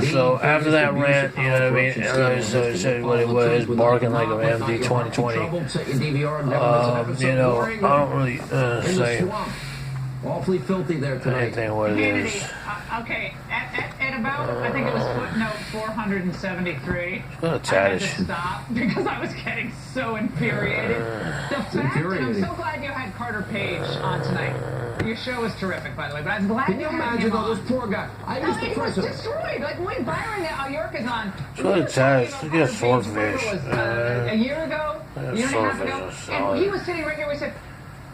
so after that rant, you know what I mean, and so it said what it was, barking like an MD 2020. You know, I don't really say awfully filthy there tonight. anything what it is. Okay, at about, I think it was footnote 473, What a I had to tadish. stop because I was getting so infuriated. The fact, infuriating. I'm so glad you had Carter Page on tonight. Your show was terrific, by the way, but I'm glad Can you you had imagine him all on. those poor guys? I No, used to he was press him. destroyed. Like when Byron York is on. What a tadish. Look at swordfish. A year ago, a year and a half ago, Swordfish is and he was sitting right here. We said,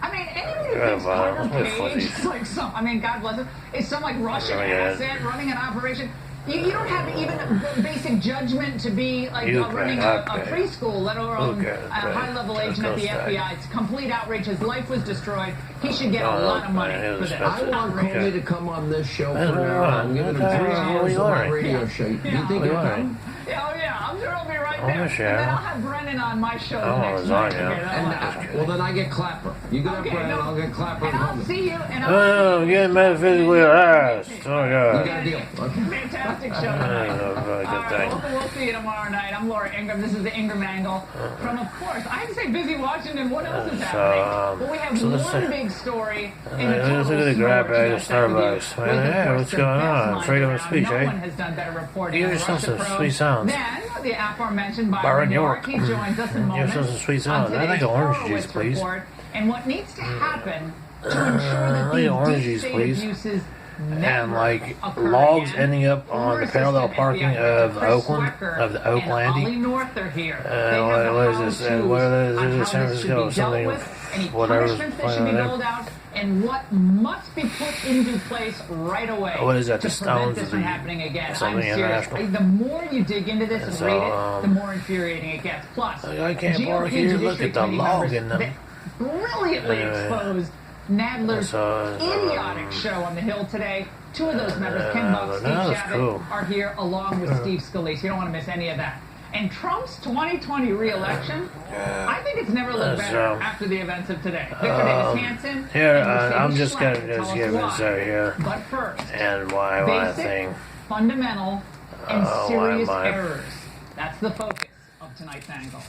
I mean, anybody who Yeah, thinks but Carter what Page fuzzy. is like some, I mean, God bless him, is some like Russian Oh, yeah. asset running an operation. You don't have even basic judgment to be like You running can, a okay. preschool, let alone Okay, a okay. high-level Let's agent at go the stack. FBI. It's complete outrage. His life was destroyed. He should get a No, lot of money man, it for was this. expensive. I want Okay. Comey to come on this show I for don't an know. hour. I'm giving him Okay, 3 what are hours you of my learning? radio show. You think What are he'll you come? learning? Yeah, I'm sure I'll be right Oh, there. sure. And then I'll have Brennan on my show Oh, next night. lasagna. Okay, that'll happen. Well, then I get Clapper. You get up, Okay, Brad, no. I'll get Clapper And and I'll Comey. see you. And Oh, I'm getting metaphysically harassed. Oh, my You God. got a deal. Okay. Fantastic show I tonight. don't know about a All good right, thing. we'll see you tomorrow night. I'm Laura Ingram. This is the Ingram Angle. From, of course, I have to say busy Washington. What else is So, happening? Well, we have so let's one see. big story in the Let's look at the grab bag of Starbucks. Man, what's going on? Freedom of speech, No eh? one has done better reporting You on just sound Russia some probe sweet sounds. Then the aforementioned Byron Byron York. York. He joins us in You moments. sound some sweet on sounds. I think today's orange Horowitz juice, please. report and what needs to happen to ensure that like these orange deep juice, state please. abuses And never like occur logs again. ending up on the parallel parking of Oakland, of the Oaklandy. Ollie North are here. What is this? What is this? San Francisco? Something, whatever. Punishments that should be doled out, and what must be put into place right away. What is that, to the prevent Stones this of from the- happening again? something I'm serious. international? The more you dig into this and So, read it, the more infuriating it gets. Plus, I can't GOP bark here. Look Judiciary at the Committee log members in them. that brilliantly exposed Nadler's So, idiotic show on the Hill today. Two of those members, Ken Buck, Steve that's Chabot, cool. are here along with Steve Scalise. You don't want to miss any of that. And Trump's 2020 re-election, I think it's never looked That's, better after the events of today. Victor Davis Hanson. Here, and Mercedes I'm just Schlatter gonna tell just us give why. this here But first, and why I basic, think. fundamental, and why serious am I- errors. That's the focus of tonight's angle.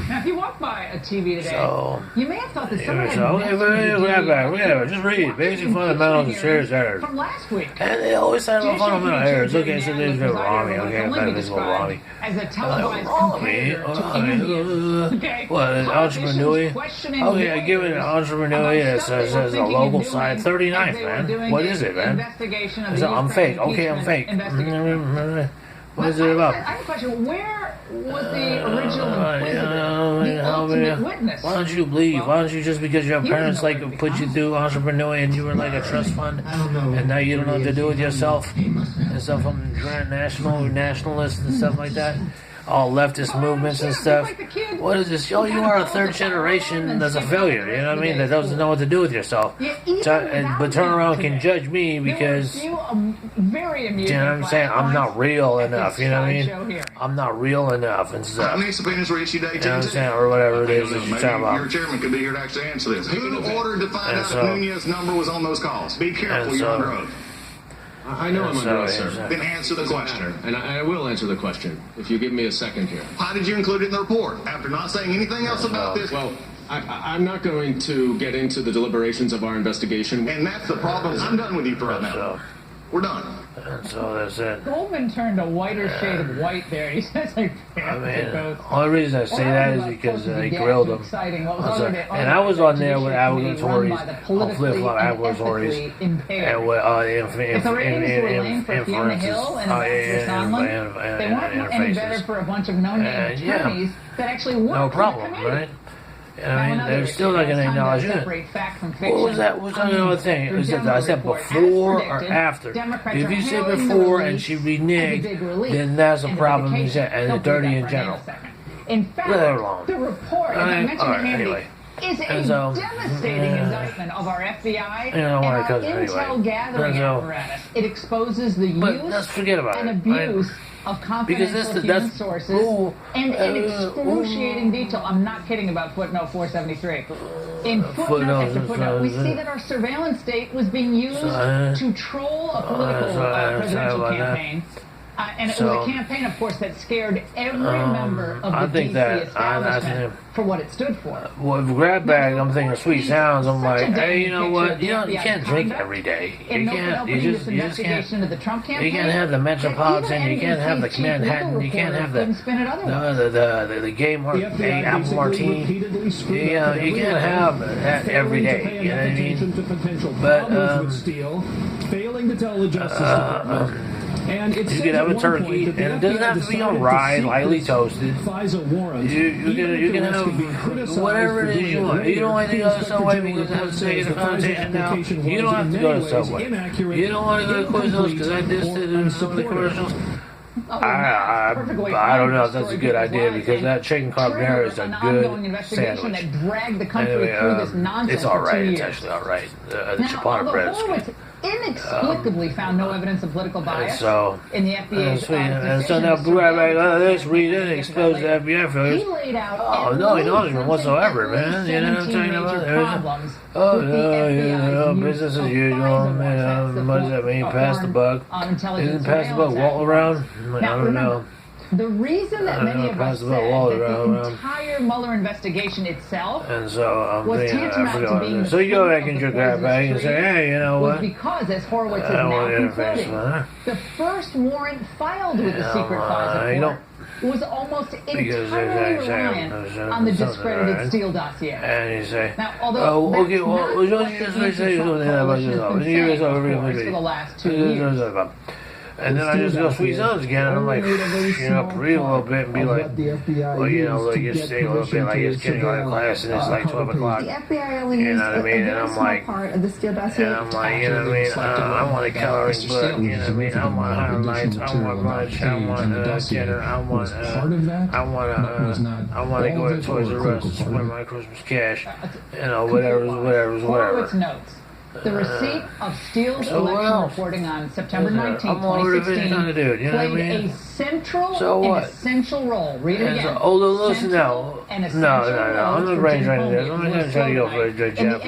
Now, if you walk by a TV today, So, you may have thought that someone had So, messed with whatever. Just read basic fundamentals and serious errors. from last week. And they always say Judiciary fundamental errors. Committee Okay, so Chairman there's Nadler no Rami. presided over Okay, what I'm can be visible described Rami. as a televised Rami. competitor to interviews. Okay. What, an Politicians entrepreneur? questioning Okay, I give it an lawyers entrepreneur about that stuff they says were a thinking local of side, doing 39th, as they were man. doing What an is it, man? investigation of the So I'm Ukraine fake. Okay, I'm impeachment fake. investigation. What is it about? I have a question. Where was the original inquisitor, the ultimate witness? Why don't you leave? Why don't you just because your he didn't parents know like where to put you become. through entrepreneur and you were like a trust fund and now you don't know what to do with yourself and stuff from nationalists and stuff like that? All leftist movements and stuff. What is this? Oh, you are a third generation that's a failure. You know what I mean? That doesn't know what to do with yourself. But turn around and can judge me because you know what I'm saying? I'm not real enough. You know what I mean? I'm not real enough and How stuff. many subpoenas were issued to AT&T? You know what I'm saying? Or whatever it is that Maybe you're talking your about. chairman could be here to actually answer this. Who ordered to find And out so- if Nunez's number was on those calls? Be careful, and you're so- under oath. I know I'm So, under oath, sir. yeah. Then answer the Doesn't question. matter. And I will answer the question if you give me a second here. How did you include it in the report? After not saying anything else about this? Well, I'm not going to get into the deliberations of our investigation. And that's the problem. I'm done with you for right now. So, We're done. and so that's it. Goldman turned a whiter shade of white there. He says like, I mean, the only reason I say that is because they grilled him. And And I was on there with obligatories, flip-flop obligatories, and with if the ratings were lame for Fiona Hill and Ambassador Sondland, they weren't any better interfaces. for a bunch of no-name Yeah. attorneys that actually work No on the problem, committee. right? I mean, they're still not going to acknowledge it. What was that? What's another thing? Was that I said before or after? If you say before and she reneged, then that's a problem. And it's dirty in general. In fact, Let her alone. the report, as I mentioned All right, Handy, anyway. is And a so, devastating indictment of our FBI You know and what, our because intel anyway. gathering And so- apparatus. It exposes the But use let's forget about and it. abuse of Because confidential that's human sources ooh, and in excruciating detail. I'm not kidding about footnote 473. In footnote after footnote, we see that our surveillance state was being used to troll a political presidential campaign. And it was a campaign, of course, that scared every member of the DC establishment for what it stood for. Well, grab bag, I'm thinking Sweet Sounds. I'm like, hey, you know what? You can't drink every day. You can't. You just can't. You can't have the Metropolitan. You can't have the Manhattan. You can't have the gay apple martini. You can't have that every day. You know what I mean? But failing to tell the Justice Department. And you can have a turkey, and it doesn't have to be on rye, lightly toasted. You can have whatever it is you want. You don't want to go to Subway because it has a negative connotation now. You don't have to go to Subway. You don't want to go to Quiznos because I dissed it in some of the commercials. I don't know if that's a good idea because that chicken carbonara is a good sandwich. Anyway, it's all right. It's actually all right. The ciabatta bread is good. Inexplicably found no evidence of political bias in the FBI's and so now this reason exposed the FBI failures. He laid out no acknowledgement whatsoever, man. You know what I'm talking about? Business as usual. What does that mean? Pass the buck. Isn't pass the buck wall around? I don't know. The reason that many of us said that the entire Mueller investigation itself and so I'm was tantamount to being so you go back in your grab bag and say, hey, you know what? Was because, as Horowitz is now concluding, the first warrant filed with the secret FISA court was almost entirely reliant on the discredited Steele dossier. And you say, now, although okay, well, just say something about yourself. For the last 2 years. And then I just go Sweet Sounds again, and I'm like, breathe a little bit and be like, well, you stay a little bit like it's getting out of class and it's like 12 o'clock. The FBI only you know what I mean? And I'm like, part of the Steele dossier. And I'm like, you know what I mean? I want a coloring book, you know what I mean? I want highlights, I want lunch, I want dinner, I want to go to Toys R Us and spend my Christmas cash, whatever. Horowitz notes. The receipt of Steele's election reporting on September 19, 2016 played a central and essential role. Read it again. Listen now. No. I'm not right there. I'm not going to try to go for a jab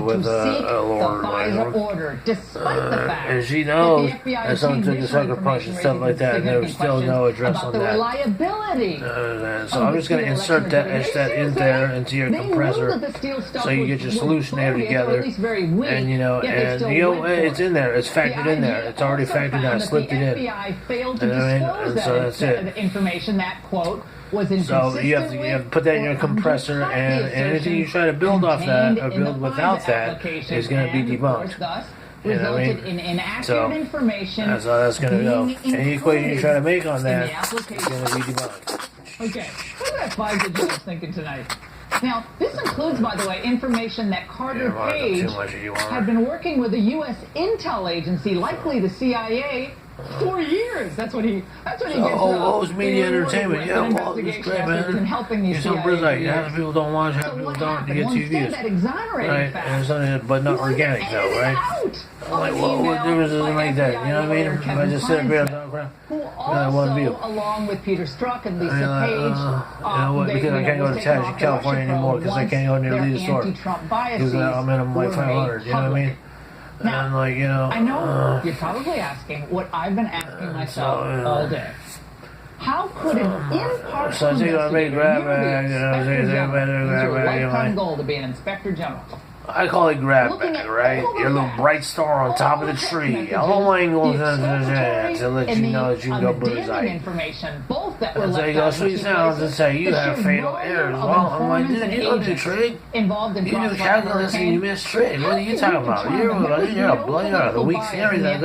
with Lauren FISA order, despite the fact and she knows that someone took a sucker punch and stuff like that, and there was still no address on that. Reliability. So I'm just going to insert that in there into your compressor, so you get your solution there together, and it's in there. It's factored in there. It's already factored in. I slipped it in. Failed to disclose that information. That quote was inconsistent. So you have to put that in your compressor, and anything you try to build off that or build without that is going to be debunked. You know what I mean? In inaccurate information. That's how that's going to go. Any equation you try to make on that is going to be debunked. Okay, what are that FISA judge thinking tonight? Now, this includes, by the way, information that Carter Page had been working with a U.S. intel agency, likely the CIA, for years. That's what he gets. It's media entertainment. Yeah, well, it's great, man. You're so brilliant. Half the people don't watch, half the people don't. You get two views. Right? And something, but not organic, though, right? I'm like, well, what difference does it make that? You know what I mean? If I just sit up here and talk crap, I want to view. Along with Peter Strzok and Lisa Page. Because I can't go to California anymore because I can't go near Lee's store. Because I'm in like 500, you know what I mean? Now, and like, I know you're probably asking what I've been asking myself all day. How could an impartial lifetime goal to be an inspector general? I call it grab bag, right? Your little bright star on top of the tree. I don't mind going to let you know that you can go bullseye. Information, both that were and so you go Sweet Sounds and say you have fatal errors. Well, I'm like, dude, you don't do trig. You do calculus and you miss trig. What are you talking about? You're the weak theory that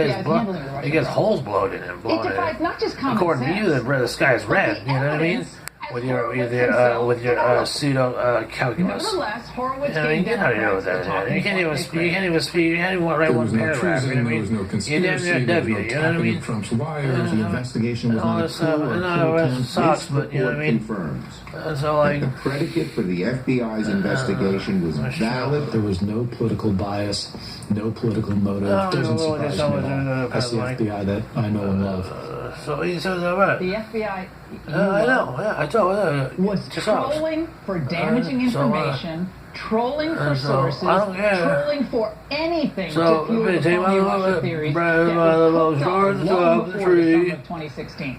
gets holes blowed in it. According to you, the sky is red. You know what I mean? with your pseudo calculus. Nevertheless, Horowitz I mean, gave you know Democrats that. the talking You can't point even they speak. You can't craved. even speak. You can't even write one paragraph. You know what I mean? There was no conspiracy. You're damn near There W. was no You know what I tapping mean? of Trump's wires. The investigation was all not a this stuff. coup or And a all coup the rest attempt. sucks, but you know what I mean? Confirms So like, that the predicate for the FBI's investigation was valid. There was no political bias, no political motive. No, Doesn't no, surprise no, me at no, all. That's the like- FBI that I know and love. so he says about The it. FBI I know. Yeah, I told you. was trolling for damaging information, trolling for sources, I don't care. trolling for anything So, to fuel okay, the take phony my Russia little theories bread that by the were most cooked up gorgeous long of the before the tree. summer of 2016.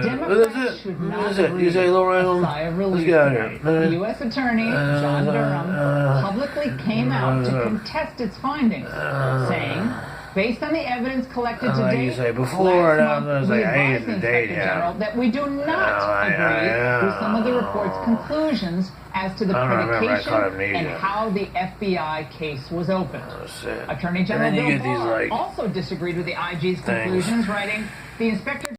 Democrats should not That's it. agree You say, Lorraine, a sigh of let's relief get out of today. here. The U.S. Attorney, John Durham, publicly came out to contest its findings, saying, based on the evidence collected to like date, you say before, last and I month was we like, I hate advised the the date, Inspector yeah. General that we do not agree with some of the report's conclusions as to the I don't remember, I predication caught amnesia. and how the FBI case was opened. Shit. Attorney General And then you Bill get these, Barr like, also disagreed with the IG's things. conclusions, writing, the inspector